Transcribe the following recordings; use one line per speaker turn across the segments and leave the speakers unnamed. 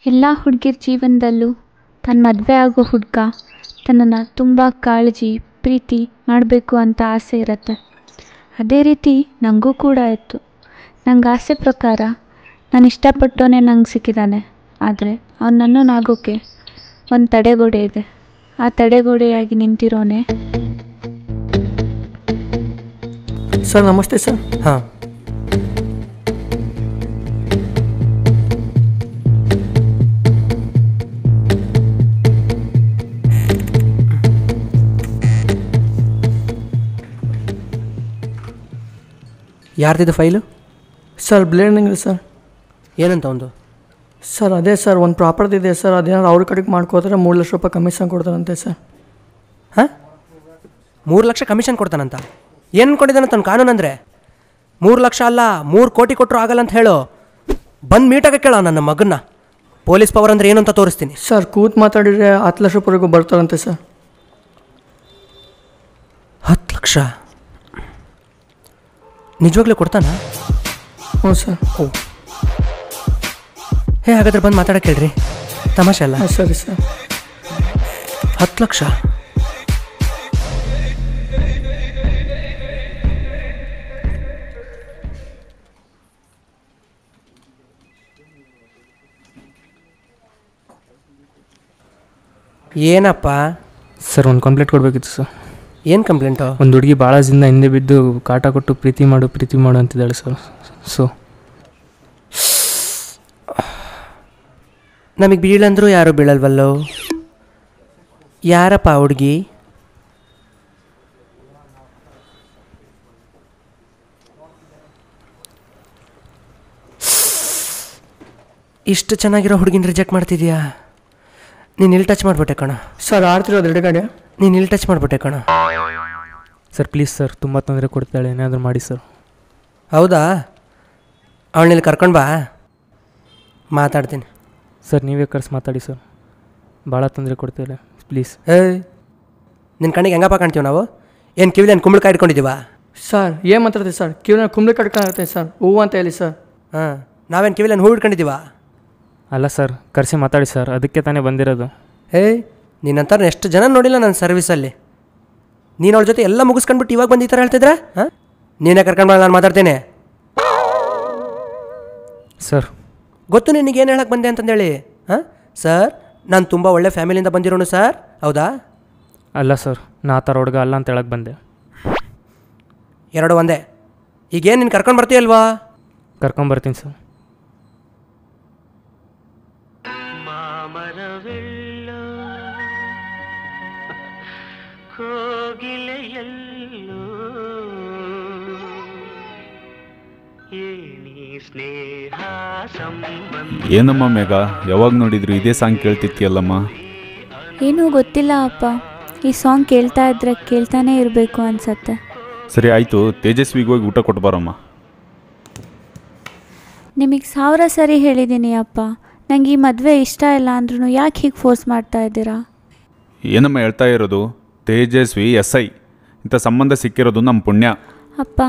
ಎಲ್ಲ ಹುಡುಗಿರ ಜೀವನದಲ್ಲೂ ತನ್ನ ಮದುವೆ ಆಗೋ ಹುಡುಗ ತನ್ನನ್ನು ತುಂಬ ಕಾಳಜಿ ಪ್ರೀತಿ ಮಾಡಬೇಕು ಅಂತ ಆಸೆ ಇರುತ್ತೆ. ಅದೇ ರೀತಿ ನನಗೂ ಕೂಡ ಇತ್ತು. ನಂಗೆ ಆಸೆ ಪ್ರಕಾರ ನಾನು ಇಷ್ಟಪಟ್ಟವನೇ ನಂಗೆ ಸಿಕ್ಕಿದ್ದಾನೆ. ಆದರೆ ಅವ್ನು ನನ್ನನ್ನು ಆಗೋಕ್ಕೆ ಒಂದು ತಡೆಗೋಡೆ ಇದೆ. ಆ ತಡೆಗೋಡೆಯಾಗಿ ನಿಂತಿರೋನೆ.
ಸರ್ ನಮಸ್ತೆ ಸರ್.
ಹಾಂ, ಯಾರ್ದಿದ್ದು ಫೈಲು?
ಸರ್ ಬ್ಲೇಡ್ನಿಂಗ್ ಸರ್.
ಏನಂತ ಒಂದು?
ಸರ್ ಅದೇ ಸರ್, ಒಂದು ಪ್ರಾಪರ್ಟಿ ಇದೆ ಸರ್, ಅದೇನಾದ್ರು ಅವ್ರ ಕಡೆಗೆ ಮಾಡ್ಕೋತಾರೆ 3 ಲಕ್ಷ ರೂಪಾಯಿ ಕಮಿಷನ್ ಕೊಡ್ತಾರಂತೆ ಸರ್.
ಹಾಂ, 3 ಲಕ್ಷ ಕಮಿಷನ್ ಕೊಡ್ತಾನಂತ? ಏನು ಅನ್ಕೊಂಡಿದ್ದಾನೆ ತನ್ನ ಕಾನೂನು ಅಂದರೆ? 3 ಲಕ್ಷ ಅಲ್ಲ, 3 ಕೋಟಿ ಕೊಟ್ಟರು ಆಗಲ್ಲ ಅಂತ ಹೇಳು. ಬಂದು ಮೀಟಾಗ ಕೇಳೋ ನನ್ನ ಮಗನ್ನ. ಪೊಲೀಸ್ ಪವರ್ ಅಂದರೆ ಏನು ಅಂತ ತೋರಿಸ್ತೀನಿ.
ಸರ್ ಕೂತ್ ಮಾತಾಡಿದರೆ 10 ಲಕ್ಷ ರೂಪಾಯಿಗೂ ಬರ್ತಾರಂತೆ ಸರ್.
10 ಲಕ್ಷ ನಿಜವಾಗ್ಲೂ ಕೊಡ್ತಾನ?
ಹ್ಞೂ ಸರ್.
ಓ, ಹಾಗಾದ್ರೆ ಬಂದು ಮಾತಾಡೋಕೆ ಹೇಳ್ರಿ, ತಮಾಷೆ ಅಲ್ಲ.
ಸರಿ ಸರ್.
10 ಲಕ್ಷ ಏನಪ್ಪ?
ಸರ್ ಒಂದು ಕಂಪ್ಲೇಂಟ್ ಕೊಡಬೇಕಿತ್ತು ಸರ್.
ಏನು ಕಂಪ್ಲೇಂಟು?
ಒಂದು ಹುಡುಗಿ ಭಾಳ ದಿನದಿಂದ ಹಿಂದೆ ಬಿದ್ದು ಕಾಟ ಕೊಟ್ಟು ಪ್ರೀತಿ ಮಾಡು ಅಂತಿದ್ದಾಳೆ ಸರ್. ಸೊ
ನಮಗೆ ಬೀಳಂದ್ರೂ ಯಾರು ಬೀಳಲ್ವಲ್ಲೋ. ಯಾರಪ್ಪ ಹುಡುಗಿ? ಇಷ್ಟು ಚೆನ್ನಾಗಿರೋ ಹುಡುಗಿನ ರಿಜೆಕ್ಟ್ ಮಾಡ್ತಿದ್ಯಾ? ನೀನು ಇಲ್ಲಿ ಟಚ್ ಮಾಡಿಬಿಟ್ಟೆ ಕಣ.
ಸರ್ ಆಡ್ತಿರೋದು ಎಡಗಡೆ.
ನೀನು ಇಲ್ಲಿ ಟಚ್ ಮಾಡಿಬಿಟ್ಟೆ ಕಣ.
ಸರ್ ಪ್ಲೀಸ್ ಸರ್, ತುಂಬ ತೊಂದರೆ ಕೊಡ್ತಾಳೆ, ಏನಾದರೂ ಮಾಡಿ ಸರ್.
ಹೌದಾ? ಅವಳನ್ನಿಲ್ಲಿ ಕರ್ಕೊಂಡು ಬಾ, ಮಾತಾಡ್ತೀನಿ.
ಸರ್ ನೀವೇ ಕರ್ಸಿ ಮಾತಾಡಿ ಸರ್, ಭಾಳ ತೊಂದರೆ ಕೊಡ್ತಾಳೆ ಪ್ಲೀಸ್.
ನಿನ್ನ ಕಣ್ಣಿಗೆ ಹೆಂಗಪ್ಪ ಕಾಣ್ತೀವಿ ನಾವು? ಏನು ಕಿವಿಲಿ ಏನು ಕುಂಬಳಕಾಯಿ ಇಟ್ಕೊಂಡಿದ್ದೀವ?
ಸರ್ ಏನು ಮಾತಾಡ್ತೀವಿ ಸರ್? ಕಿವಿನ ಕುಂಬಳಿ ಕಟ್ಕೊಂಡಿರ್ತೀನಿ ಸರ್, ಹೂವು ಅಂತ ಹೇಳಿ ಸರ್.
ಹಾಂ, ನಾವೇನು ಕಿವಿಲಿ ಹೂ ಇಟ್ಕೊಂಡಿದ್ದೀವ?
ಅಲ್ಲ ಸರ್, ಕರೆಸಿ ಮಾತಾಡಿ ಸರ್, ಅದಕ್ಕೆ ತಾನೇ ಬಂದಿರೋದು.
ನೀನಂತ ಎಷ್ಟು ಜನ ನೋಡಿಲ್ಲ ನನ್ನ ಸರ್ವಿಸಲ್ಲಿ. ನೀನು ಅವಳ ಜೊತೆ ಎಲ್ಲ ಮುಗಿಸ್ಕೊಂಡ್ಬಿಟ್ಟು ಇವಾಗ ಬಂದು ಈ ಥರ ಹೇಳ್ತಿದ್ರ? ಹಾಂ, ನೀನೇ ಕರ್ಕೊಂಡು ನಾನು ಮಾತಾಡ್ತೇನೆ.
ಸರ್
ಗೊತ್ತು ನಿನಗೇನು ಹೇಳಕ್ಕೆ ಬಂದೆ ಅಂತಂದೇಳಿ. ಹಾಂ ಸರ್, ನಾನು ತುಂಬ ಒಳ್ಳೆ ಫ್ಯಾಮಿಲಿಯಿಂದ ಬಂದಿರೋನು ಸರ್. ಹೌದಾ?
ಅಲ್ಲ ಸರ್, ನಾ ಆ ಥರ ಹುಡುಗ ಅಲ್ಲ ಅಂತ ಹೇಳಕ್ಕೆ ಬಂದೆ.
ಎರಡು ಒಂದೇ. ಈಗೇನು ನೀನು ಕರ್ಕೊಂಡು ಬರ್ತೀಯಲ್ವಾ?
ಕರ್ಕೊಂಬರ್ತೀನಿ ಸರ್.
ಏನಮ್ಮ ಮೇಘ, ಯಾವಾಗ ನೋಡಿದ್ರು ಇದೇ ಸಾಂಗ್ ಕೇಳ್ತಿರ್ತೀಯಲ್ಲಮ್ಮ?
ಏನೂ ಗೊತ್ತಿಲ್ಲ ಅಪ್ಪ, ಈ ಸಾಂಗ್ ಕೇಳ್ತಾ ಇದ್ರೆ ಕೇಳ್ತಾನೆ ಇರಬೇಕು ಅನ್ಸತ್ತೆ.
ಸರಿ ಆಯಿತು, ತೇಜಸ್ವಿಗೆ ಹೋಗಿ ಊಟ ಕೊಟ್ಬಾರಮ್ಮ.
ನಿಮಗೆ 1000 ಸರಿ ಹೇಳಿದ್ದೀನಿ ಅಪ್ಪ, ನನಗೆ ಈ ಮದುವೆ ಇಷ್ಟ ಇಲ್ಲ ಅಂದ್ರೂ ಯಾಕೆ ಹೀಗೆ ಫೋರ್ಸ್ ಮಾಡ್ತಾ ಇದ್ದೀರಾ?
ಏನಮ್ಮ ಹೇಳ್ತಾ ಇರೋದು? ತೇಜಸ್ವಿ SI, ಇಂಥ ಸಂಬಂಧ ಸಿಕ್ಕಿರೋದು ನಮ್ಮ ಪುಣ್ಯ.
ಅಪ್ಪ,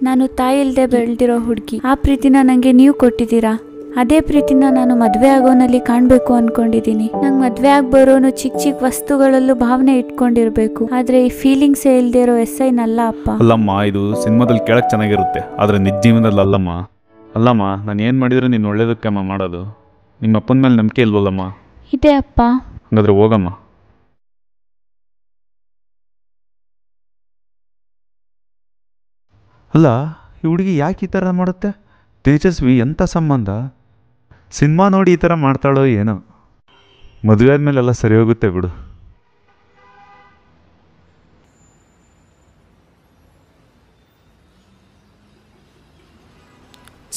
ನಾನು ತಾಯಿ ಇಲ್ಲದೆ ಬೆಳೆದಿರೋ ಹುಡುಗಿ. ಆ ಪ್ರೀತಿನ ನನಗೆ ನೀವು ಕೊಟ್ಟಿದ್ದೀರಾ. ಅದೇ ಪ್ರೀತಿನ ನಾನು ಮದುವೆ ಆಗೋನಲ್ಲಿ ಕಾಣಬೇಕು ಅಂದ್ಕೊಂಡಿದ್ದೀನಿ. ನಂಗೆ ಮದುವೆ ಆಗ್ಬರೋನು ಚಿಕ್ಕ ಚಿಕ್ಕ ವಸ್ತುಗಳಲ್ಲೂ ಭಾವನೆ ಇಟ್ಕೊಂಡಿರಬೇಕು, ಆದರೆ ಈ ಫೀಲಿಂಗ್ಸೇ ಇಲ್ಲದೆ ಇರೋ SI ನಲ್ಲ ಅಪ್ಪ.
ಅಲ್ಲಮ್ಮ, ಇದು ಸಿನಿಮಾದಲ್ಲಿ ಕೇಳಕ್ಕೆ ಚೆನ್ನಾಗಿರುತ್ತೆ, ಆದರೆ ನಿಜ ಜೀವನದಲ್ಲಿ ಅಲ್ಲಮ್ಮ. ನಾನು ಏನು ಮಾಡಿದರೆ ನೀನು ಒಳ್ಳೇದಕ್ಕಮ್ಮ ಮಾಡೋದು. ನಿಮ್ಮ ಅಪ್ಪನ ಮೇಲೆ ನಂಬಿಕೆ ಇಲ್ವಲ್ಲಮ್ಮ?
ಇದೆ ಅಪ್ಪ.
ಹಾಗಾದ್ರೆ ಹೋಗಮ್ಮ. ಅಲ್ಲ, ಈ ಹುಡುಗಿ ಯಾಕೆ ಈ ಥರ ಮಾಡುತ್ತೆ? ತೇಜಸ್ವಿ ಎಂಥ ಸಂಬಂಧ? ಸಿನಿಮಾ ನೋಡಿ ಈ ಥರ ಮಾಡ್ತಾಳೋ ಏನೋ. ಮದುವೆ ಆದಮೇಲೆಲ್ಲ ಸರಿ ಹೋಗುತ್ತೆ ಬಿಡು.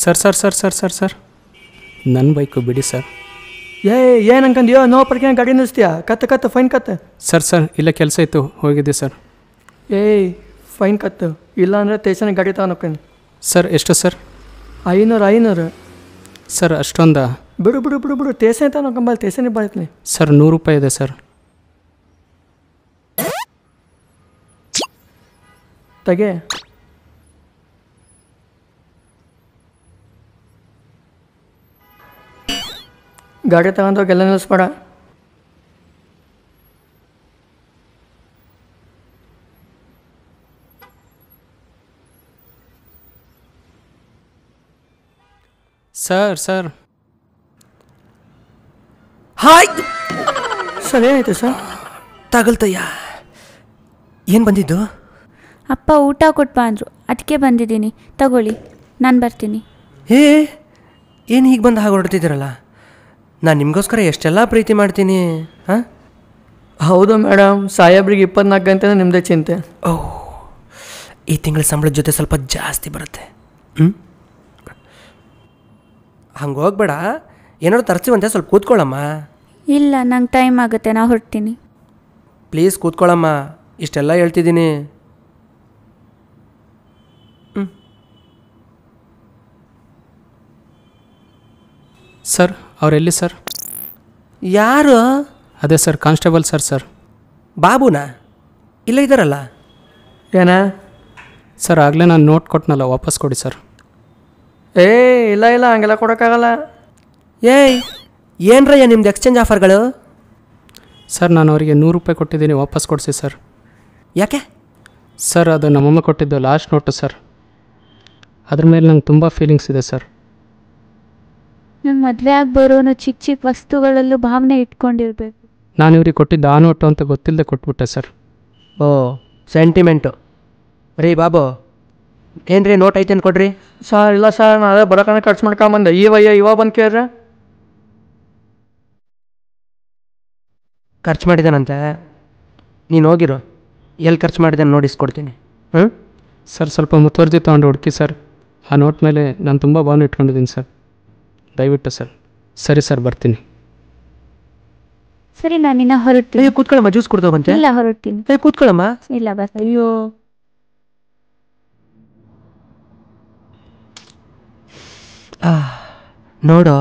Sir sir sir sir sir sir ನನ್ನ ಬೈಕು ಬಿಡಿ ಸರ್.
ಏನು ಅನ್ಕಂದ್ಯೋ? ನೋ ಪರ್ಕೆ ಗಾಡಿ ನಿಲ್ಲಿಸ್ತೀಯಾ? ಕತ್ತು ಫೈನ್ ಕತ್ತು.
ಸರ್ ಇಲ್ಲ ಕೆಲಸ ಇತ್ತು, ಹೋಗಿದ್ದೆ ಸರ್.
ಫೈನ್ ಕತ್ತು, ಇಲ್ಲಾಂದರೆ ಸ್ಟೇಷನ್ಗೆ ಗಾಡಿ ತಗೊಂಡು.
ಸರ್ ಎಷ್ಟು ಸರ್?
500.
ಸರ್ ಅಷ್ಟೊಂದಾ?
ಬಿಡು ಸ್ಟೇಷನ್ ತಗೊಂಬಲ್ಲಿ, ಸ್ಟೇಷನಿಗೆ ಬರ್ತೀನಿ.
ಸರ್ 100 ರೂಪಾಯಿ ಇದೆ ಸರ್.
ತೆಗೆ. ಗಾಡಿ ತಗೊಂಡೋಗಿ ಎಲ್ಲ ನಿಲ್ಲಿಸ್ಬೇಡ.
ಸರ್
ಹಾಯ್
ಸರ್ ಏನಾಯ್ತು ಸರ್?
ತಗಲ್ತಯ್ಯ. ಏನು ಬಂದಿದ್ದು?
ಅಪ್ಪ ಊಟ ಕೊಟ್ಟು ಅಂದರು, ಅದಕ್ಕೆ ಬಂದಿದ್ದೀನಿ. ತಗೊಳ್ಳಿ, ನಾನು ಬರ್ತೀನಿ.
ಏನು ಹೀಗೆ ಬಂದು ಹಾಗೆ ಹೊರಡ್ತಿದ್ದೀರಲ್ಲ? ನಾನು ನಿಮಗೋಸ್ಕರ ಎಷ್ಟೆಲ್ಲ ಪ್ರೀತಿ ಮಾಡ್ತೀನಿ. ಹಾಂ,
ಹೌದು ಮೇಡಮ್, ಸಾಹೇಬ್ರಿಗೆ 24 ಗಂಟೆನೂ ನಿಮ್ಮದೇ ಚಿಂತೆ.
ಓಹ್, ಈ ತಿಂಗಳ ಸಂಬಳದ ಜೊತೆ ಸ್ವಲ್ಪ ಜಾಸ್ತಿ ಬರುತ್ತೆ. ಹಂಗೆ ಹೋಗ್ಬೇಡ, ಏನಾದ್ರು ತರಿಸ್ತೀವಂತೆ, ಸ್ವಲ್ಪ ಕೂತ್ಕೊಳ್ಳಮ್ಮ.
ಇಲ್ಲ, ನಂಗೆ ಟೈಮ್ ಆಗುತ್ತೆ, ನಾ ಹೊರಡ್ತೀನಿ.
ಪ್ಲೀಸ್ ಕೂತ್ಕೊಳ್ಳಮ್ಮ, ಇಷ್ಟೆಲ್ಲ ಹೇಳ್ತಿದ್ದೀನಿ.
ಸರ್ ಅವರೆಲ್ಲಿ ಸರ್?
ಯಾರು?
ಅದೇ ಸರ್, ಕಾನ್ಸ್ಟೇಬಲ್ ಸರ್.
ಬಾಬುನಾ? ಇಲ್ಲ ಇದ್ದಾರಲ್ಲ.
ಏನ
ಸರ್, ಆಗಲೇ ನಾನು ನೋಟ್ ಕೊಟ್ಟನಲ್ಲ, ವಾಪಸ್ ಕೊಡಿ ಸರ್.
ಇಲ್ಲ ಹಂಗೆಲ್ಲ ಕೊಡೋಕ್ಕಾಗಲ್ಲ.
ಏನ್ರಯ್ಯ ನಿಮ್ದು ಎಕ್ಸ್ಚೇಂಜ್ ಆಫರ್ಗಳು?
ಸರ್, ನಾನು ಅವರಿಗೆ 100 ರೂಪಾಯಿ ಕೊಟ್ಟಿದ್ದೀನಿ, ವಾಪಸ್ ಕೊಡಿಸಿ ಸರ್.
ಯಾಕೆ
ಸರ್? ಅದು ನಮ್ಮಮ್ಮ ಕೊಟ್ಟಿದ್ದು ಲಾಸ್ಟ್ ನೋಟು ಸರ್. ಅದ್ರ ಮೇಲೆ ನಂಗೆ ತುಂಬ ಫೀಲಿಂಗ್ಸ್ ಇದೆ ಸರ್.
ನನ್ನ ಮದುವೆ ಆಗ್ಬರೋನು ಚಿಕ್ಕ ಚಿಕ್ಕ ವಸ್ತುಗಳಲ್ಲೂ ಭಾವನೆ ಇಟ್ಕೊಂಡಿರ್ಬೇಕು.
ನಾನು ಇವ್ರಿಗೆ ಕೊಟ್ಟಿದ್ದು ಆ ನೋಟು ಅಂತ ಗೊತ್ತಿಲ್ಲದೆ ಕೊಟ್ಬಿಟ್ಟೆ ಸರ್.
ಓ, ಸೆಂಟಿಮೆಂಟು. ರೀ ಬಾಬು, ಏನ್ರಿ ನೋಟ್ ಐತೇನು ಕೊಡ್ರಿ.
ಸರ್ ಇಲ್ಲ ಸರ್, ನಾನು ಅದೇ ಬರೋಕನೆ ಖರ್ಚು ಮಾಡ್ಕೊಂಬಂದೆ. ಇವಾಗ ಬಂದು ಕೇಳ್ರೆ
ಖರ್ಚು ಮಾಡಿದಾನಂತೆ. ನೀನು ಹೋಗಿರೋ, ಎಲ್ಲಿ ಖರ್ಚು ಮಾಡಿದ್ದಾನೆ ನೋಡಿಸ್ಕೊಡ್ತೀನಿ.
ಸರ್, ಸ್ವಲ್ಪ ಮುತುವರ್ಜಿ ತೊಗೊಂಡು ಹುಡುಕಿ ಸರ್. ಆ ನೋಟ್ ಮೇಲೆ ನಾನು ತುಂಬ ಭಾವನೆ ಇಟ್ಕೊಂಡಿದ್ದೀನಿ ಸರ್, ದಯವಿಟ್ಟು ಸರ್. ಸರಿ ಸರ್, ಬರ್ತೀನಿ.
ಸರಿ, ನಾನಿನ್ನ ಹೊರಡ್ತೀನಿ.
ಕೂತ್ಕೊಳ್ಳಮ್ಮ, ಜ್ಯೂಸ್ ಕುಡ್ದೋಗಂತೆ.
ಇಲ್ಲ, ಹೊರಡ್ತೀನಿ.
ಕೂತ್ಕೊಳ್ಳಮ್ಮ.
ಇಲ್ಲ, ಬರ್ತೀನಿ.
ಅಯ್ಯೋ, ನೋಡು,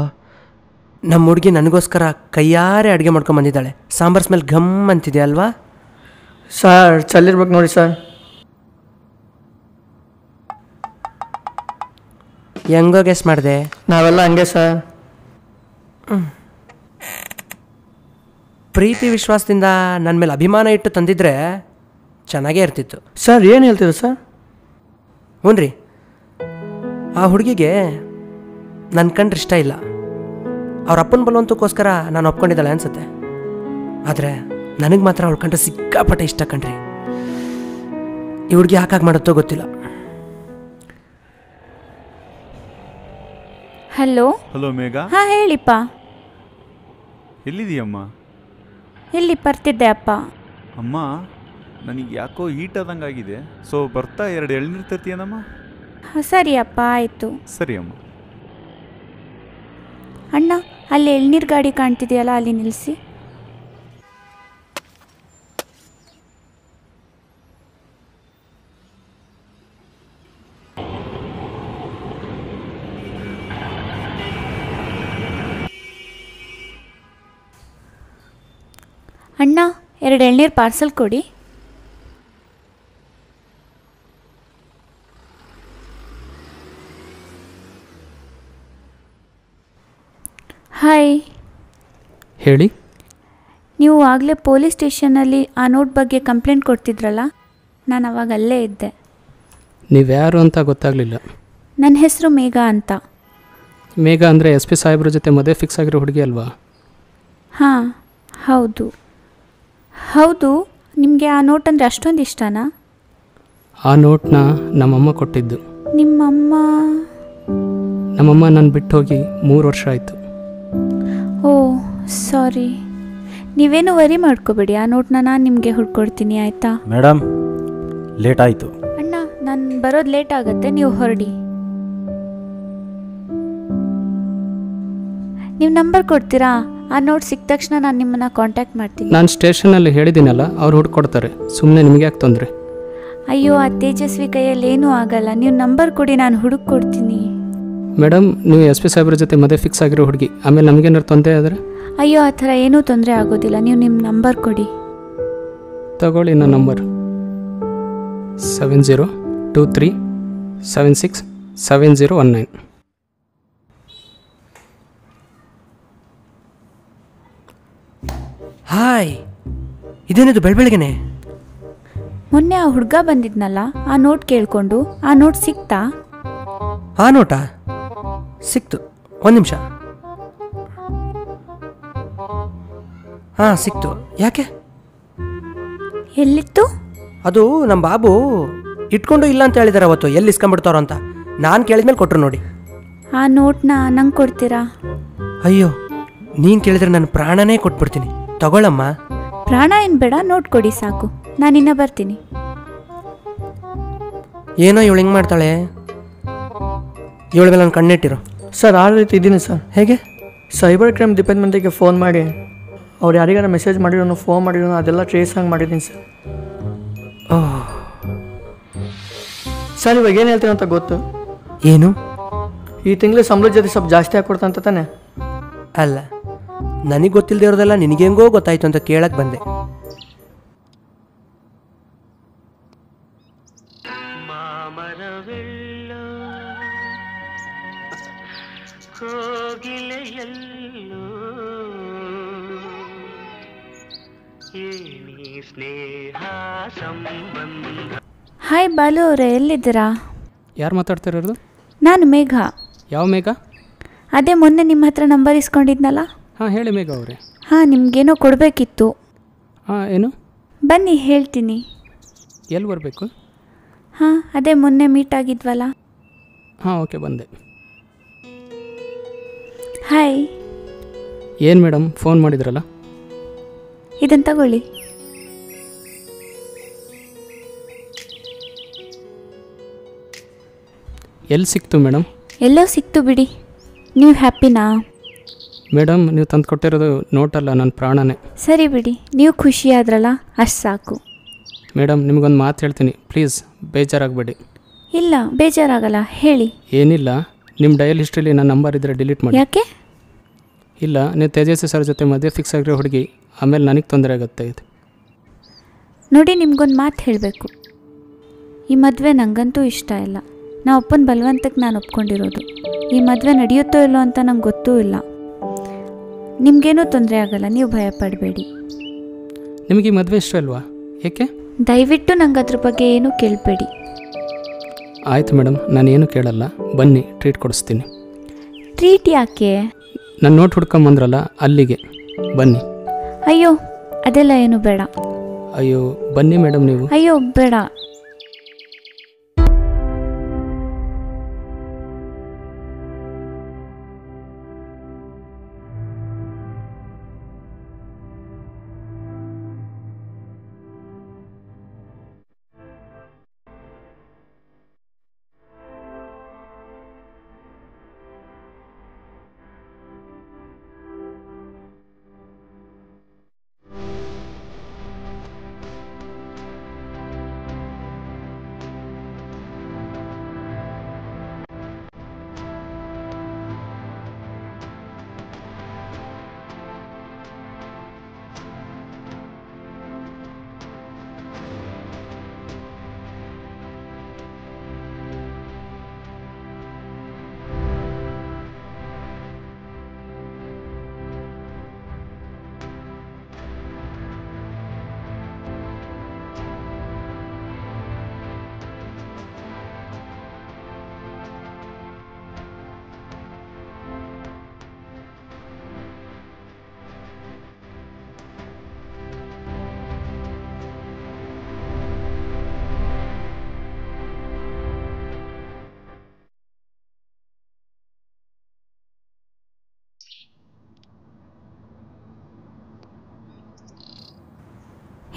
ನಮ್ಮ ಹುಡುಗಿ ನನಗೋಸ್ಕರ ಕೈಯಾರೆ ಅಡುಗೆ ಮಾಡ್ಕೊಂಬಂದಿದ್ದಾಳೆ. ಸಾಂಬಾರ್ ಸ್ಮೆಲ್ ಘಮ್ ಅಂತಿದೆ ಅಲ್ವಾ?
ಸರ್ ಚಲ್ಲಿರ್ಬೇಕು ನೋಡಿ ಸರ್.
ಹೆಂಗೋ ಗೆಸ್ ಮಾಡಿದೆ.
ನಾವೆಲ್ಲ ಹಂಗೆ ಸರ್.
ಪ್ರೀತಿ ವಿಶ್ವಾಸದಿಂದ ನನ್ನ ಮೇಲೆ ಅಭಿಮಾನ ಇಟ್ಟು ತಂದಿದ್ರೆ ಚೆನ್ನಾಗೇ ಇರ್ತಿತ್ತು.
ಸರ್ ಏನು ಹೇಳ್ತೀರಾ ಸರ್?
ಹ್ಞೂ ರೀ, ಆ ಹುಡುಗಿಗೆ ನನ್ನ ಕಂಡ್ರೆ ಇಷ್ಟ ಇಲ್ಲ. ಅವ್ರ ಅಪ್ಪನ ಬಲವಂತಕ್ಕೋಸ್ಕರ ನಾನು ಒಪ್ಕೊಂಡಿದ್ದಾಳೆ ಅನ್ಸುತ್ತೆ. ಆದರೆ ನನಗೆ ಮಾತ್ರ ಅವಳು ಕಂಡ್ರೆ ಸಿಕ್ಕಾಪಟ್ಟೆ ಇಷ್ಟ ಕಣ್ರಿ. ಈ ಹುಡುಗಿ ಹಾಕಾಗಿ ಮಾಡುತ್ತೋ ಗೊತ್ತಿಲ್ಲ.
ಹಲೋ.
ಹಲೋ ಮೇಘಾ.
ಹಾಂ, ಹೇಳಿಪ್ಪ.
ಎಲ್ಲಿದೀಯಮ್ಮ?
ಎಲ್ಲಿ ಬರ್ತಿದ್ದೆ ಅಪ್ಪ.
ಅಮ್ಮ, ನನಗೆ ಯಾಕೋ ಹೀಟ್ ಆದಂಗಾಗಿದೆ. ಸೊ ಬರ್ತಾ 2 ಎಳ್ನೀರು ತರ್ತೀಯನಮ್ಮ?
ಸರಿ ಅಪ್ಪ, ಆಯಿತು.
ಸರಿ ಅಮ್ಮ.
ಅಣ್ಣ, ಅಲ್ಲಿ ಎಳ್ನೀರು ಗಾಡಿ ಕಾಣ್ತಿದೆಯಲ್ಲ, ಅಲ್ಲಿ ನಿಲ್ಲಿಸಿ. ಅಣ್ಣ, 2 ಎಳ್ನೀರು ಪಾರ್ಸಲ್ ಕೊಡಿ. ಹಾಯ್.
ಹೇಳಿ.
ನೀವು ಆಗಲೇ ಪೊಲೀಸ್ ಸ್ಟೇಷನಲ್ಲಿ ಆ ನೋಟ್ ಬಗ್ಗೆ ಕಂಪ್ಲೇಂಟ್ ಕೊಡ್ತಿದ್ರಲ್ಲ, ನಾನು ಅವಾಗ ಅಲ್ಲೇ ಇದ್ದೆ.
ನೀವು ಯಾರು ಅಂತ ಗೊತ್ತಾಗಲಿಲ್ಲ.
ನನ್ನ ಹೆಸರು ಮೇಘಾ ಅಂತ.
ಮೇಘಾ ಅಂದರೆ SP ಸಾಹೇಬ್ರ ಜೊತೆ ಮದುವೆ ಫಿಕ್ಸ್ ಆಗಿರೋ ಹುಡುಗಿ ಅಲ್ವಾ?
ಹಾಂ, ಹೌದು. ನಿಮಗೆ ಆ ನೋಟ್ ಅಂದರೆ ಅಷ್ಟೊಂದು ಇಷ್ಟನಾ?
ಆ ನೋಟ್ನ ನಮ್ಮಮ್ಮ ಕೊಟ್ಟಿದ್ದು.
ನಮ್ಮಮ್ಮ
ನಾನು ಬಿಟ್ಟು ಹೋಗಿ 3 ವರ್ಷ ಆಯಿತು.
ಓ, ಸಾರಿ. ನೀವೇನು ವರಿ ಮಾಡ್ಕೋಬೇಡಿ, ಆ ನೋಟ್ನ ನಾನು ನಿಮಗೆ ಹುಡ್ಕೊಡ್ತೀನಿ, ಆಯಿತಾ?
ಮೇಡಮ್, ಲೇಟ್ ಆಯಿತು.
ಅಣ್ಣ, ನಾನು ಬರೋದು ಲೇಟ್ ಆಗುತ್ತೆ, ನೀವು ಹೊರಡಿ. ನೀವು ನಂಬರ್ ಕೊಡ್ತೀರಾ? ಆ ನೋಟ್ ಸಿಕ್ಕ ತಕ್ಷಣ ನಾನು ನಿಮ್ಮನ್ನು ಕಾಂಟ್ಯಾಕ್ಟ್ ಮಾಡ್ತೀನಿ.
ನಾನು ಸ್ಟೇಷನಲ್ಲಿ ಹೇಳಿದ್ದೀನಲ್ಲ, ಅವ್ರು ಹುಡ್ಕೊಡ್ತಾರೆ. ಸುಮ್ಮನೆ ನಿಮಗೆ ಯಾಕೆ ತೊಂದರೆ?
ಅಯ್ಯೋ, ಆ ತೇಜಸ್ವಿ ಕೈಯಲ್ಲಿ ಏನೂ ಆಗಲ್ಲ. ನೀವು ನಂಬರ್ ಕೊಡಿ, ನಾನು ಹುಡುಕೊಡ್ತೀನಿ.
ಮೇಡಮ್, ನೀವು SP ಸಾಹೇಬ್ರ ಜೊತೆ ಮದುವೆ ಫಿಕ್ಸ್ ಆಗಿರೋ ಹುಡುಗಿ, ಆಮೇಲೆ ನಮಗೇನಾದ್ರು ತೊಂದರೆ ಆದರೆ?
ಅಯ್ಯೋ, ಆ ಥರ ಏನೂ ತೊಂದರೆ ಆಗೋದಿಲ್ಲ. ನೀವು ನಿಮ್ಮ ನಂಬರ್ ಕೊಡಿ.
ತಗೊಳ್ಳಿ ನನ್ನ ನಂಬರ್. 702376 7019.
ಹಾಯ್, ಇದೇನಿದು ಬೆಳಬೆಳಗ್ಗೆನೆ?
ಮೊನ್ನೆ ಆ ಹುಡುಗ ಬಂದಿದ್ನಲ್ಲ, ಆ ನೋಟ್ ಕೇಳ್ಕೊಂಡು ಆ ನೋಟ್ ಸಿಕ್ತಾ?
ಆ ನೋಟಾ? ಸಿಕ್ತು, ಒಂದು ನಿಮಿಷ. ಹಾಂ, ಸಿಕ್ತು. ಯಾಕೆ?
ಎಲ್ಲಿತ್ತು?
ಅದು ನಮ್ಮ ಬಾಬು ಇಟ್ಕೊಂಡು ಇಲ್ಲ ಅಂತ ಹೇಳಿದಾರೆ ಅವತ್ತು, ಎಲ್ಲಿ ಇಸ್ಕೊಂಡ್ಬಿಡ್ತಾರೋ ಅಂತ. ನಾನು ಕೇಳಿದ್ಮೇಲೆ ಕೊಟ್ಟರು ನೋಡಿ.
ಆ ನೋಟ್ನ ನಂಗೆ ಕೊಡ್ತೀರಾ?
ಅಯ್ಯೋ, ನೀನು ಕೇಳಿದ್ರೆ ನನ್ನ ಪ್ರಾಣನೇ ಕೊಟ್ಬಿಡ್ತೀನಿ. ತಗೊಳ್ಳಮ್ಮ.
ಪ್ರಾಣ ಏನು ಬೇಡ, ನೋಟ್ ಕೊಡಿ ಸಾಕು. ನಾನಿನ್ನ ಬರ್ತೀನಿ.
ಏನೋ ಇವಳು ಹಿಂಗೆ ಮಾಡ್ತಾಳೆ. ಇವಳ ಮೇಲೆ ನಾನು ಕಣ್ಣಿಟ್ಟಿರು.
ಸರ್ ಆ ರೀತಿ ಇದ್ದೀನಿ ಸರ್.
ಹೇಗೆ?
ಸೈಬರ್ ಕ್ರೈಮ್ ಡಿಪಾರ್ಟ್ಮೆಂಟಿಗೆ ಫೋನ್ ಮಾಡಿ ಅವ್ರು ಯಾರಿಗಾರ ಮೆಸೇಜ್ ಮಾಡಿರೋನು, ಫೋನ್ ಮಾಡಿರೋನು, ಅದೆಲ್ಲ ಟ್ರೇಸ್ ಆಗಿ ಮಾಡಿದ್ದೀನಿ ಸರ್.
ಓಹ್,
ಸರ್ ಇವಾಗ ಏನು ಹೇಳ್ತೀನಿ ಅಂತ ಗೊತ್ತು?
ಏನು?
ಈ ತಿಂಗಳು ಸಂಬಳದ ಜೊತೆ ಸ್ವಲ್ಪ ಜಾಸ್ತಿ ಹಾಕ್ಕೊಡ್ತಂತ ತಾನೆ?
ಅಲ್ಲ, ನನಗೆ ಗೊತ್ತಿಲ್ಲದೆ ಇರೋದೆಲ್ಲ ನಿನಗೆ ಹೆಂಗೋ ಗೊತ್ತಾಯ್ತು ಅಂತ ಕೇಳಕ್ಕೆ ಬಂದೆ.
ಹಾಯ್ ಬಾಲು ಅವರೇ, ಎಲ್ಲಿದ್ದೀರಾ?
ಯಾರು ಮಾತಾಡ್ತಿರೋದು?
ನಾನು ಮೇಘ.
ಯಾವ ಮೇಘ?
ಅದೇ ಮೊನ್ನೆ ನಿಮ್ಮ ಹತ್ರ ನಂಬರ್ ಇಸ್ಕೊಂಡಿದ್ನಲ್ಲ.
ಹಾಂ, ಹೇಳಿ ಮೇಘ ಅವರೇ.
ಹಾಂ, ನಿಮಗೇನೋ ಕೊಡಬೇಕಿತ್ತು.
ಹಾಂ, ಏನು?
ಬನ್ನಿ ಹೇಳ್ತೀನಿ.
ಎಲ್ಲಿ ಬರಬೇಕು?
ಹಾಂ, ಅದೇ ಮೊನ್ನೆ ಮೀಟ್ ಆಗಿದ್ವಲ್ಲ.
ಹಾಂ, ಓಕೆ, ಬಂದೆ.
ಹಾಯ್.
ಏನು ಮೇಡಮ್, ಫೋನ್ ಮಾಡಿದ್ರಲ್ಲ?
ಇದನ್ನು ತಗೊಳ್ಳಿ.
ಎಲ್ಲಿ ಸಿಕ್ತು ಮೇಡಮ್?
ಎಲ್ಲೋ ಸಿಕ್ತು ಬಿಡಿ. ನೀವು ಹ್ಯಾಪಿನಾ?
ಮೇಡಮ್, ನೀವು ತಂದು ಕೊಟ್ಟಿರೋದು ನೋಟಲ್ಲ, ನನ್ನ ಪ್ರಾಣನೇ.
ಸರಿ ಬಿಡಿ, ನೀವು ಖುಷಿಯಾದ್ರಲ್ಲ, ಅಷ್ಟು ಸಾಕು.
ಮೇಡಮ್, ನಿಮಗೊಂದು ಮಾತು ಹೇಳ್ತೀನಿ, ಪ್ಲೀಸ್ ಬೇಜಾರಾಗಬೇಡಿ.
ಇಲ್ಲ, ಬೇಜಾರಾಗಲ್ಲ, ಹೇಳಿ.
ಏನಿಲ್ಲ, ನಿಮ್ಮ ಡಯಲ್ ಹಿಸ್ಟ್ರಿಲಿ ನನ್ನ ನಂಬರ್ ಇದ್ದರೆ ಡಿಲೀಟ್ ಮಾಡಿ.
ಯಾಕೆ?
ಇಲ್ಲ, ನೀವು ತೇಜಸ್ವಿ ಸರ್ ಜೊತೆ ಮದುವೆ ಫಿಕ್ಸ್ ಆಗಿರೋ ಹುಡುಗಿ, ಆಮೇಲೆ ನನಗೆ ತೊಂದರೆ ಆಗುತ್ತೆ. ಇದು
ನೋಡಿ, ನಿಮ್ಗೊಂದು ಮಾತು ಹೇಳಬೇಕು. ಈ ಮದುವೆ ನನಗಂತೂ ಇಷ್ಟ ಇಲ್ಲ. ನಾ ಅಪ್ಪನ ಬಲವಂತಕ್ಕೆ ನಾನು ಒಪ್ಕೊಂಡಿರೋದು. ಈ ಮದುವೆ ನಡೆಯುತ್ತೋ ಇಲ್ಲೋ ಅಂತ ನಂಗೆ ಗೊತ್ತೂ ಇಲ್ಲ. ನಿಮಗೇನೂ ತೊಂದರೆ ಆಗಲ್ಲ, ನೀವು ಭಯಪಡಬೇಡಿ.
ನಿಮಗೆ ಈ ಮದುವೆ ಇಷ್ಟ ಅಲ್ವಾ? ಏಕೆ?
ದಯವಿಟ್ಟು ನಂಗೆ ಅದ್ರ ಬಗ್ಗೆ ಏನೂ ಕೇಳಬೇಡಿ.
ಆಯಿತು ಮೇಡಮ್, ನಾನೇನು ಕೇಳಲ್ಲ. ಬನ್ನಿ, ಟ್ರೀಟ್ ಕೊಡಿಸ್ತೀನಿ.
ಟ್ರೀಟ್ ಯಾಕೆ?
ನಾನು ನೋಟ್ ಹುಡ್ಕೊಂಬಂದ್ರಲ್ಲ, ಅಲ್ಲಿಗೆ ಬನ್ನಿ.
ಅಯ್ಯೋ, ಅದೆಲ್ಲ ಏನು ಬೇಡ.
ಅಯ್ಯೋ, ಬನ್ನಿ ಮೇಡಮ್ ನೀವು.
ಅಯ್ಯೋ, ಬೇಡ.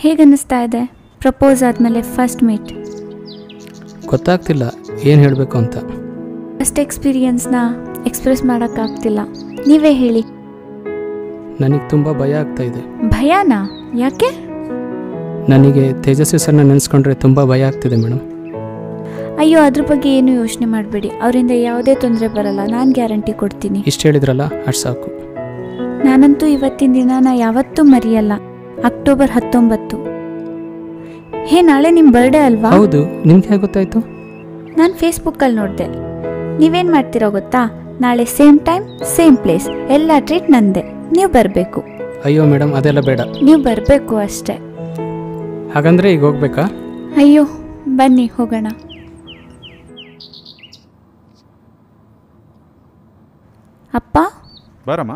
ಹೇಗನ್ನಿಸ್ತಾ ಇದೆ ಪ್ರಪೋಸ್ ಆದಮೇಲೆ ಫಸ್ಟ್ ಮೀಟ್?
ಗೊತ್ತಾಗ್ತಿಲ್ಲ ಏನು ಹೇಳಬೇಕು ಅಂತ.
ಫಸ್ಟ್ ಎಕ್ಸ್ಪೀರಿಯನ್ಸ್ನ ಎಕ್ಸ್ಪ್ರೆಸ್ ಮಾಡೋಕ್ಕಾಗ್ತಿಲ್ಲ, ನೀವೇ ಹೇಳಿ.
ನನಗೆ ತುಂಬ ಭಯ ಆಗ್ತಾ ಇದೆ.
ಭಯನಾ? ಯಾಕೆ?
ನನಗೆ ತೇಜಸ್ವಿ ಸರ್ನ ನೆನೆಸ್ಕೊಂಡ್ರೆ ತುಂಬ ಭಯ ಆಗ್ತಿದೆ ಮೇಡಮ್.
ಅಯ್ಯೋ, ಅದ್ರ ಬಗ್ಗೆ ಏನು ಯೋಚನೆ ಮಾಡಬೇಡಿ. ಅವರಿಂದ ಯಾವುದೇ ತೊಂದರೆ ಬರಲ್ಲ, ನಾನು ಗ್ಯಾರಂಟಿ ಕೊಡ್ತೀನಿ.
ಇಷ್ಟು ಹೇಳಿದ್ರಲ್ಲ, ಅಷ್ಟು ಸಾಕು.
ನಾನಂತೂ ಇವತ್ತಿನ ದಿನ ಯಾವತ್ತೂ ಮರೆಯಲ್ಲ. ಅಕ್ಟೋಬರ್ 19. ಹೇ, ನಾಳೆ ನಿಮ್ಮ ಬರ್ಡೇ ಅಲ್ವಾ?
ಹೌದು, ನಿಮ್ಗೆ ಹೇಗೆ ಗೊತ್ತಾಯಿತು?
ನಾನು ಫೇಸ್ಬುಕ್ಕಲ್ಲಿ ನೋಡಿದೆ. ನೀವೇನು ಮಾಡ್ತೀರೋ ಗೊತ್ತಾ? ನಾಳೆ ಸೇಮ್ ಟೈಮ್ ಸೇಮ್ ಪ್ಲೇಸ್, ಎಲ್ಲ ಟ್ರೀಟ್ ನಂದೆ, ನೀವು ಬರಬೇಕು.
ಅಯ್ಯೋ ಮೇಡಮ್ ಅದೆಲ್ಲ ಬೇಡ.
ನೀವು ಬರಬೇಕು ಅಷ್ಟೇ.
ಹಾಗಂದರೆ ಈಗ ಹೋಗ್ಬೇಕಾ?
ಅಯ್ಯೋ ಬನ್ನಿ ಹೋಗೋಣ. ಅಪ್ಪ
ಬಾರಮ್ಮ.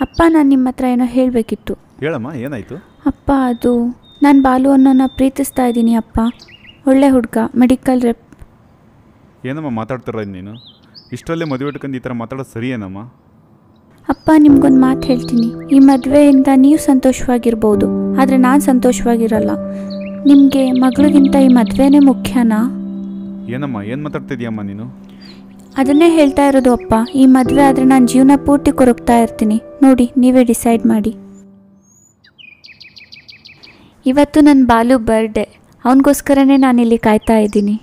ಅಪ್ಪ ನಾನು ನಿಮ್ಮ ಹತ್ರ ಏನೋ ಹೇಳಬೇಕಿತ್ತು.
ಹೇಳಮ್ಮ, ಏನಾಯಿತು?
ಅಪ್ಪ ಅದು ನಾನು ಬಾಲು ಅನ್ನೋನ ಪ್ರೀತಿಸ್ತಾ ಇದ್ದೀನಿ ಅಪ್ಪ. ಒಳ್ಳೆ ಹುಡುಗ, ಮೆಡಿಕಲ್ ರೆಪ್.
ಏನಮ್ಮ ಮಾತಾಡ್ತಾರ ನೀನು? ಇಷ್ಟರಲ್ಲೇ ಮದುವೆ ಇಟ್ಕೊಂಡು ಈ ಥರ ಮಾತಾಡೋದು ಸರಿ ಏನಮ್ಮ?
ಅಪ್ಪ ನಿಮ್ಗೊಂದು ಮಾತು ಹೇಳ್ತೀನಿ. ಈ ಮದುವೆಯಿಂದ ನೀವು ಸಂತೋಷವಾಗಿರ್ಬೋದು, ಆದರೆ ನಾನು ಸಂತೋಷವಾಗಿರಲ್ಲ. ನಿಮಗೆ ಮಗಳಿಗಿಂತ ಈ ಮದುವೆನೇ ಮುಖ್ಯನಾ?
ಏನಮ್ಮ ಏನು ಮಾತಾಡ್ತಿದ್ಯಮ್ಮ ನೀನು?
ಅದನ್ನೇ ಹೇಳ್ತಾ ಇರೋದು ಅಪ್ಪ. ಈ ಮದುವೆ ಆದರೆ ನಾನು ಜೀವನ ಪೂರ್ತಿ ಕೊರಗ್ತಾ ಇರ್ತೀನಿ. ನೋಡಿ ನೀವೇ ಡಿಸೈಡ್ ಮಾಡಿ. ಇವತ್ತು ನನ್ನ ಬಾಲು ಬರ್ಡೇ, ಅವನಿಗೋಸ್ಕರನೇ ನಾನಿಲ್ಲಿ ಕಾಯ್ತಾ ಇದ್ದೀನಿ.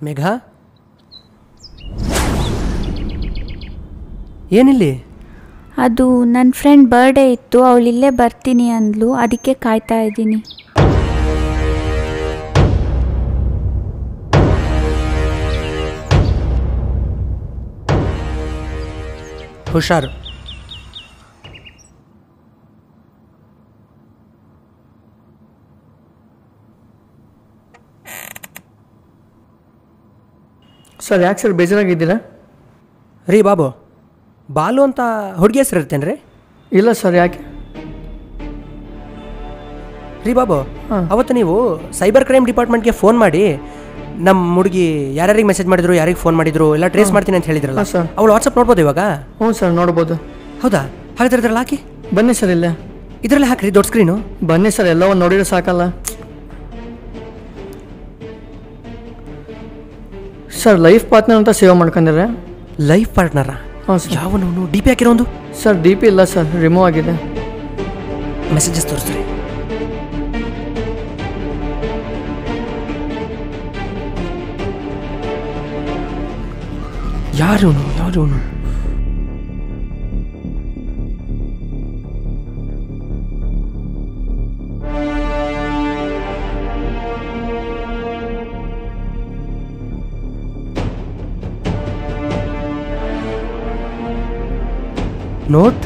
ಮೇಘ, ಏನಿಲ್ಲಿ?
ಅದು ನನ್ನ ಫ್ರೆಂಡ್ ಬರ್ಡೇ ಇತ್ತು, ಅವಳಿಲ್ಲೇ ಬರ್ತೀನಿ ಅಂದ್ಲು, ಅದಕ್ಕೆ ಕಾಯ್ತಾ ಇದ್ದೀನಿ.
ಹುಷಾರು.
ಸರ್ ಯಾಕೆ ಸರ್ ಬೇಜಾರಾಗಿದ್ದೀರಾ?
ರೀ ಬಾಬು, ಬಾಲು ಅಂತ ಹುಡುಗಿ ಹೆಸರು ಇರ್ತೇನೆ ರೀ?
ಇಲ್ಲ ಸರ್, ಯಾಕೆ?
ರೀ ಬಾಬು, ಅವತ್ತು ನೀವು ಸೈಬರ್ ಕ್ರೈಮ್ ಡಿಪಾರ್ಟ್ಮೆಂಟ್ಗೆ ಫೋನ್ ಮಾಡಿ ನಮ್ಮ ಹುಡುಗಿ ಯಾರ್ಯಾರಿಗೆ ಮೆಸೇಜ್ ಮಾಡಿದ್ರು, ಯಾರಿಗೆ ಫೋನ್ ಮಾಡಿದ್ರು ಎಲ್ಲ ಟ್ರೇಸ್ ಮಾಡ್ತೀನಿ ಅಂತ ಹೇಳಿದ್ರಲ್ಲ
ಸರ್.
ಅವಳು ವಾಟ್ಸಪ್ ನೋಡ್ಬೋದು ಇವಾಗ?
ಹ್ಞೂ ಸರ್, ನೋಡ್ಬೋದು.
ಹೌದಾ? ಹಾಗಾದ್ರೆ ಇದ್ರಲ್ಲಿ ಹಾಕಿ.
ಬನ್ನಿ ಸರ್, ಇಲ್ಲೇ
ಇದರಲ್ಲಿ ಹಾಕ್ರಿ, ದೊಡ್ಡ ಸ್ಕ್ರೀನು.
ಬನ್ನಿ ಸರ್, ಎಲ್ಲ ಒಂದು ನೋಡಿದ್ರೆ ಸಾಕಲ್ಲ ಸರ್. ಲೈಫ್ ಪಾರ್ಟ್ನರ್ ಅಂತ ಸೇವ್ ಮಾಡ್ಕೊಂಡಿದ್ರೆ.
ಲೈಫ್ ಪಾರ್ಟ್ನರಾ?
ಹಾಂ ಸರ್.
ಯಾವನವನು? ಡಿ ಪಿ ಹಾಕಿರೋ ಒಂದು?
ಸರ್ ಡಿ ಪಿ ಇಲ್ಲ ಸರ್, ರಿಮೂವ್ ಆಗಿದೆ.
ಮೆಸೇಜಸ್ ತೋರಿಸ್ರಿ. ಯಾರು ಯಾರು? ನೋಟ್?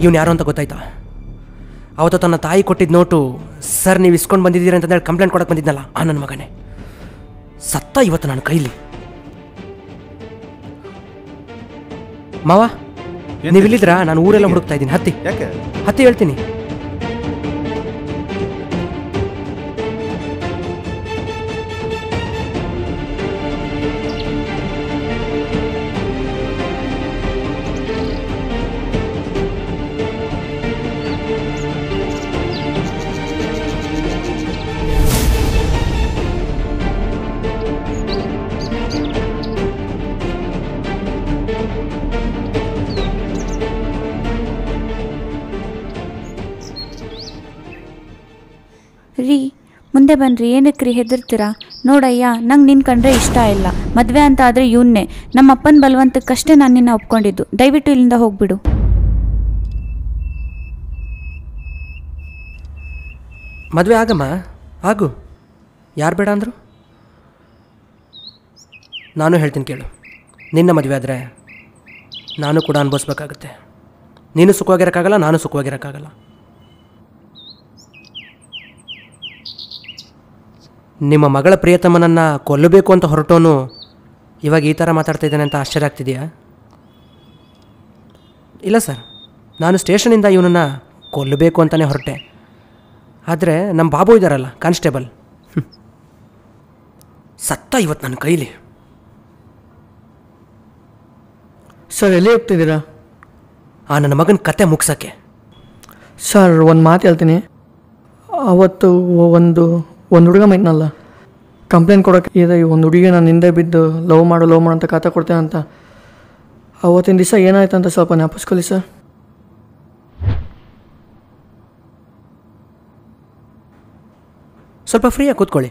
ಇವನು ಯಾರು ಅಂತ ಗೊತ್ತಾಯ್ತಾ? ಅವತ್ತು ತನ್ನ ತಾಯಿ ಕೊಟ್ಟಿದ್ದ ನೋಟು ಸರ್ ನೀವು ಇಸ್ಕೊಂಡು ಬಂದಿದ್ದೀರಿ ಅಂತಂದೇಳಿ ಕಂಪ್ಲೇಂಟ್ ಕೊಡಕ್ಕೆ ಬಂದಿದ್ನಲ್ಲ ಆ ನನ್ನ ಮಗನೇ ಸತ್ತ ಇವತ್ತು ನನ್ನ ಕೈಲಿ. ಮಾವ ನೀವಿಲ್ಲಿದ್ರಾ? ನಾನು ಊರೆಲ್ಲ ಹುಡುಕ್ತಾ ಇದ್ದೀನಿ. ಹತ್ತಿ
ಯಾಕೆ?
ಹತ್ತಿ ಹೇಳ್ತೀನಿ.
ರೀ ಮುಂದೆ ಬನ್ನಿರಿ, ಏನಕ್ಕೆ ರೀ ಹೆದರ್ತೀರಾ? ನೋಡಯ್ಯ, ನಂಗೆ ನಿನ್ನ ಕಂಡ್ರೆ ಇಷ್ಟ ಇಲ್ಲ. ಮದುವೆ ಅಂತ ಆದರೆ ಇವನ್ನೇ, ನಮ್ಮ ಅಪ್ಪನ ಬಲವಂತಕ್ಕಷ್ಟೇ ನಾನು ನಿನ್ನ ಒಪ್ಕೊಂಡಿದ್ದು. ದಯವಿಟ್ಟು ಇಲ್ಲಿಂದ ಹೋಗ್ಬಿಡು.
ಮದುವೆ ಆಗಮ್ಮ, ಆಗು. ಯಾರು ಬೇಡ ಅಂದರು? ನಾನು ಹೇಳ್ತೀನಿ ಕೇಳು. ನಿನ್ನ ಮದುವೆ ಆದರೆ ನಾನು ಕೂಡ ಅನುಭವಿಸ್ಬೇಕಾಗತ್ತೆ. ನೀನು ಸುಖವಾಗಿರೋಕ್ಕಾಗಲ್ಲ, ನಾನು ಸುಖವಾಗಿರೋಕ್ಕಾಗಲ್ಲ. ನಿಮ್ಮ ಮಗಳ ಪ್ರಿಯತಮನನ್ನು ಕೊಲ್ಲಬೇಕು ಅಂತ ಹೊರಟೋನು ಇವಾಗ ಈ ಥರ ಮಾತಾಡ್ತಾ ಇದ್ದಾನೆ ಅಂತ ಆಶ್ಚರ್ಯ ಆಗ್ತಿದೆಯಾ? ಇಲ್ಲ ಸರ್, ನಾನು ಸ್ಟೇಷನಿಂದ ಇವನನ್ನು ಕೊಲ್ಲಬೇಕು ಅಂತಲೇ ಹೊರಟೆ. ಆದರೆ ನಮ್ಮ ಬಾಬು ಇದ್ದಾರಲ್ಲ ಕಾನ್ಸ್ಟೇಬಲ್, ಸತ್ತ ಇವತ್ತು ನನ್ನ ಕೈಲಿ.
ಸರ್ ಎಲ್ಲಿ ಹೋಗ್ತಿದ್ದೀರಾ?
ಆ ನನ್ನ ಮಗನ ಕತೆ ಮುಗ್ಸೋಕ್ಕೆ.
ಸರ್ ಒಂದು ಮಾತು ಹೇಳ್ತೀನಿ. ಅವತ್ತು ಒಂದು ಹುಡುಗ ಮೈನಲ್ಲ ಕಂಪ್ಲೇಂಟ್ ಕೊಡೋಕ್ಕೆ ಇದೆ. ಒಂದು ಹುಡುಗಿ ನಾನು ಹಿಂದೆ ಬಿದ್ದು ಲವ್ ಮಾಡು ಅಂತ ಕತೆ ಕೊಡ್ತೇನೆ ಅಂತ. ಅವತ್ತಿನ ದಿವಸ ಏನಾಯ್ತು ಅಂತ ಸ್ವಲ್ಪ ಜ್ಞಾಪಿಸ್ಕೊಳ್ಳಿ ಸರ್.
ಸ್ವಲ್ಪ ಫ್ರೀಯಾಗಿ ಕೂತ್ಕೊಳ್ಳಿ.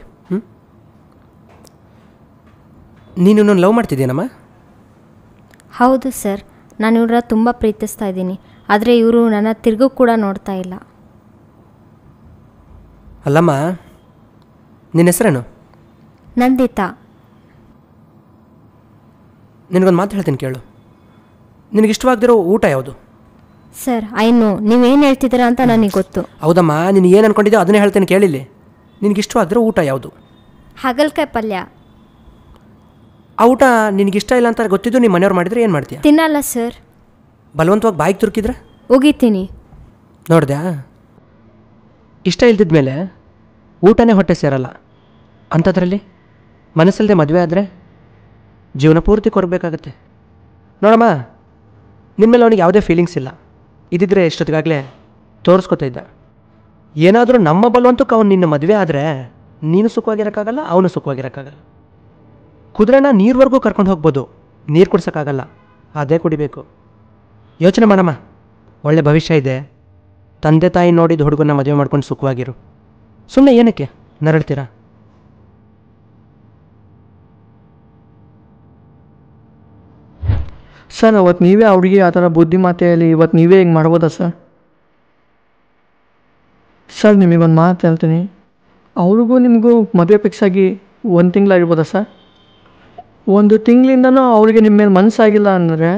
ನೀನು ನನ್ನ ಲವ್ ಮಾಡ್ತಿದ್ದೀನಮ್ಮ?
ಹೌದು ಸರ್, ನಾನು ಇವ್ರ ತುಂಬ ಪ್ರೀತಿಸ್ತಾ ಇದ್ದೀನಿ. ಆದರೆ ಇವರು ನನ್ನ ತಿರುಗು ಕೂಡ ನೋಡ್ತಾ ಇಲ್ಲ.
ಅಲ್ಲಮ್ಮ, ನಿನ್ನ ಹೆಸರೇನು?
ನಂದಿತಾ.
ನಿನಗೊಂದು ಮಾತು ಹೇಳ್ತೀನಿ ಕೇಳು. ನಿನಗಿಷ್ಟವಾಗದಿರೋ ಊಟ ಯಾವುದು?
ಸರ್ ಐನು ನೀವೇನು ಹೇಳ್ತಿದ್ದೀರಾ ಅಂತ ನನಗೆ ಗೊತ್ತು.
ಹೌದಮ್ಮ, ನೀನು ಏನು ಅಂದ್ಕೊಂಡಿದ್ದೋ ಅದನ್ನೇ ಹೇಳ್ತೇನೆ ಕೇಳಿಲ್ಲಿ. ನಿನಗಿಷ್ಟವಾಗದಿರೋ ಊಟ ಯಾವುದು?
ಹಾಗಲಕಾಯಿ ಪಲ್ಯ.
ಆ ಊಟ ನಿನಗಿಷ್ಟ ಇಲ್ಲ ಅಂತ ಗೊತ್ತಿದ್ದು ನಿಮ್ಮ ಮನೆಯವ್ರು ಮಾಡಿದರೆ ಏನು ಮಾಡ್ತೀಯ?
ತಿನ್ನಲ್ಲ ಸರ್.
ಬಲವಂತವಾಗಿ ಬಾಯಿಗೆ ತುರುಕಿದ್ರೆ
ಉಗಿತೀನಿ.
ನೋಡ್ದ್ಯಾ, ಇಷ್ಟ ಇಲ್ದಿದ ಮೇಲೆ ಊಟನೇ ಹೊಟ್ಟೆ ಸೇರಲ್ಲ. ಅಂಥದ್ರಲ್ಲಿ ಮನಸ್ಸಲ್ಲದೆ ಮದುವೆ ಆದರೆ ಜೀವನ ಪೂರ್ತಿ ಕೊರಬೇಕಾಗತ್ತೆ. ನೋಡಮ್ಮ, ನಿನ್ನ ಮೇಲೆ ಅವನಿಗೆ ಯಾವುದೇ ಫೀಲಿಂಗ್ಸ್ ಇಲ್ಲ. ಇದ್ದಿದ್ರೆ ಎಷ್ಟೊತ್ತಿಗಾಗಲೇ ತೋರಿಸ್ಕೊತಾ ಇದ್ದ. ಏನಾದರೂ ನಮ್ಮ ಬಲವಂತಕ್ಕೆ ಅವ್ನು ನಿನ್ನ ಮದುವೆ ಆದರೆ ನೀನು ಸುಖವಾಗಿರೋಕ್ಕಾಗಲ್ಲ, ಅವನು ಸುಖವಾಗಿರೋಕ್ಕಾಗಲ್ಲ. ಕುದುರೆನ ನೀರ್ವರೆಗೂ ಕರ್ಕೊಂಡು ಹೋಗ್ಬೋದು, ನೀರು ಕುಡ್ಸೋಕ್ಕಾಗಲ್ಲ, ಅದೇ ಕುಡಿಬೇಕು. ಯೋಚನೆ ಮಾಡಮ್ಮ, ಒಳ್ಳೆ ಭವಿಷ್ಯ ಇದೆ. ತಂದೆ ತಾಯಿ ನೋಡಿದ ಹುಡುಗನ ಮದುವೆ ಮಾಡ್ಕೊಂಡು ಸುಖವಾಗಿರು. ಸುಮ್ಮನೆ ಏನಕ್ಕೆ ನರಳ್ತೀರಾ?
ಸರ್ ಅವತ್ತು ನೀವೇ ಅವ್ರಿಗೆ ಆ ಥರ ಬುದ್ಧಿ ಮಾತೆಯಲ್ಲಿ ಇವತ್ತು ನೀವೇ ಹಿಂಗೆ ಮಾಡ್ಬೋದಾ ಸರ್? ಸರ್ ನಿಮಗೊಂದು ಮಾತು ಹೇಳ್ತೀನಿ, ಅವ್ರಿಗೂ ನಿಮಗೂ ಮದುವೆ ಫಿಕ್ಸ್ ಆಗಿ 1 ತಿಂಗಳಾಗಿರ್ಬೋದಾ ಸರ್? 1 ತಿಂಗಳಿಂದನೂ ಅವ್ರಿಗೆ ನಿಮ್ಮ ಮೇಲೆ ಮನಸ್ಸಾಗಿಲ್ಲ ಅಂದರೆ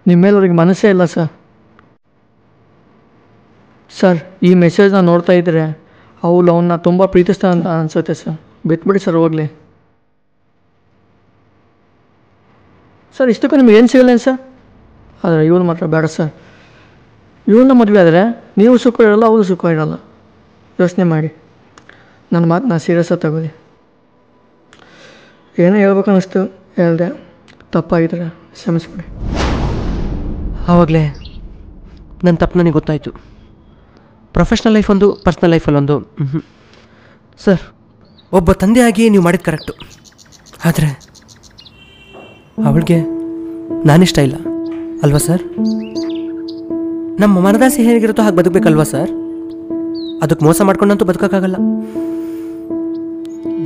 ನಿಮ್ಮ ಮೇಲೆ ಅವ್ರಿಗೆ ಮನಸ್ಸೇ ಇಲ್ಲ ಸರ್. ಸರ್ ಈ ಮೆಸೇಜ್ನ ನೋಡ್ತಾ ಇದ್ದರೆ ಅವಳು ಅವನ್ನ ತುಂಬ ಪ್ರೀತಿಸ್ತಾ ಅಂತ ಅನಿಸುತ್ತೆ ಸರ್. ಬಿಟ್ಬಿಡಿ ಸರ್ ಹೋಗಲಿ. ಸರ್ ಇಷ್ಟಕ್ಕೂ ನಿಮ್ಗೆ ಏನು ಸಿಗಲ್ಲ ಸರ್? ಆದರೆ ಇವನು ಮಾತ್ರ ಬೇಡ ಸರ್. ಇವಳನ್ನ ಮದುವೆ ಆದರೆ ನೀವು ಸುಖ ಇರಲ್ಲ, ಅವರು ಸುಖ ಇರಲ್ಲ. ಯೋಚನೆ ಮಾಡಿ. ನನ್ನ ಮಾತನ್ನ ಸೀರಿಯಸ್ಸಾಗಿ ತಗೊಳ್ಳಿ. ಏನೋ ಹೇಳ್ಬೇಕು ಅನ್ನಿಸ್ತು, ಹೇಳಿದೆ. ತಪ್ಪಾಗಿದ್ರೆ ಕ್ಷಮಿಸ್ಬಿಡಿ.
ಆವಾಗಲೇ ನನ್ನ ತಪ್ಪು ನನಗೆ ಗೊತ್ತಾಯಿತು. ಪ್ರೊಫೆಷ್ನಲ್ ಲೈಫ್ ಒಂದು, ಪರ್ಸ್ನಲ್ ಲೈಫಲ್ಲೊಂದು. ಸರ್, ಒಬ್ಬ ತಂದೆಯಾಗಿ ನೀವು ಮಾಡಿದ್ದು ಕರೆಕ್ಟು. ಆದರೆ ಅವಳಿಗೆ ನಾನಿಷ್ಟ ಇಲ್ಲ ಅಲ್ವಾ ಸರ್? ನಮ್ಮ ಮನದಾಸೆ ಹೇಗಿರುತ್ತೋ ಹಾಗೆ ಬದುಕಬೇಕಲ್ವಾ ಸರ್? ಅದಕ್ಕೆ ಮೋಸ ಮಾಡ್ಕೊಂಡಂತೂ ಬದುಕೋಕ್ಕಾಗಲ್ಲ.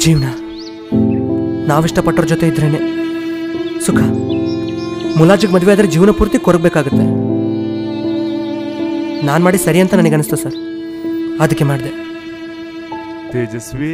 ಜೀವನ ನಾವಿಷ್ಟಪಟ್ಟವ್ರ ಜೊತೆ ಇದ್ರೇ ಸುಖ. ಮುಲಾಜಿಗೆ ಮದುವೆ ಆದರೆ ಜೀವನ ಪೂರ್ತಿ ಕೊರಗಬೇಕಾಗುತ್ತೆ. ನಾನು ಮಾಡಿ ಸರಿ ಅಂತ ನನಗನ್ನಿಸ್ತು ಸರ್, ಅದಕ್ಕೆ ಮಾಡಿದೆ.
ತೇಜಸ್ವಿ